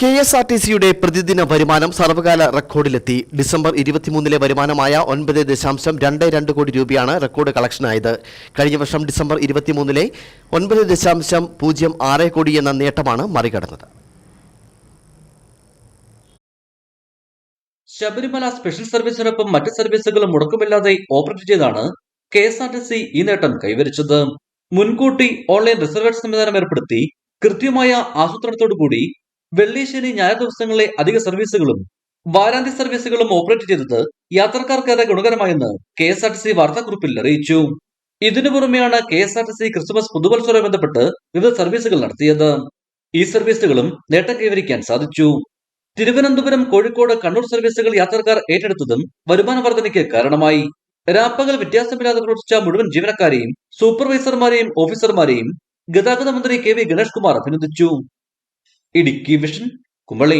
KSRTCയുടെ പ്രതിദിന വരുമാനം സർവകാല റെക്കോർഡിലെത്തി. ഡിസംബർ 23-ലെ വരുമാനമായ 9.22 കോടി രൂപയാണ് റെക്കോർഡ് കളക്ഷനായത്. കഴിഞ്ഞ വർഷം ഡിസംബർ 23-ലെ 9.06 കോടി എന്ന നേട്ടമാണ് മറികടന്നത്. ശബരിമല സ്പെഷ്യൽ സർവീസിനൊപ്പം മറ്റ് സർവീസുകളും മുടക്കമില്ലാതെ ഓപ്പറേറ്റ് ചെയ്താണ് KSRTC ഈ നേട്ടം കൈവരിച്ചത്. മുൻകൂട്ടി ഓൺലൈൻ റിസർവേഷൻ സംവിധാനം ഏർപ്പെടുത്തി കൃത്യമായ ആസൂത്രണത്തോടുകൂടി വെള്ളി, ശനി, ഞായർ ദിവസങ്ങളിലെ അധിക സർവീസുകളും വാരാന്ത്യ സർവീസുകളും ഓപ്പറേറ്റ് ചെയ്തത് യാത്രക്കാർക്കേറെ ഗുണകരമായെന്ന് KSRTC വാർത്താക്കുറിപ്പിൽ അറിയിച്ചു. ഇതിനു പുറമെയാണ് KSRTC ക്രിസ്തുമസ് പുതുവത്സരവുമായി ബന്ധപ്പെട്ട് വിവിധ സർവീസുകൾ നടത്തിയത്. ഈ സർവീസുകളും നേട്ടം കൈവരിക്കാൻ സാധിച്ചു. തിരുവനന്തപുരം, കോഴിക്കോട്, കണ്ണൂർ സർവീസുകൾ യാത്രക്കാർ ഏറ്റെടുത്തതും വരുമാന വർധനയ്ക്ക് കാരണമായി. രാപ്പകൽ വ്യത്യാസമില്ലാതെ പ്രവർത്തിച്ച മുഴുവൻ ജീവനക്കാരെയും സൂപ്പർവൈസർമാരെയും ഓഫീസർമാരെയും ഗതാഗത മന്ത്രി KV ഗണേഷ് കുമാർ അഭിനന്ദിച്ചു. ഇടുക്കി വിഷൻ, കുമളി.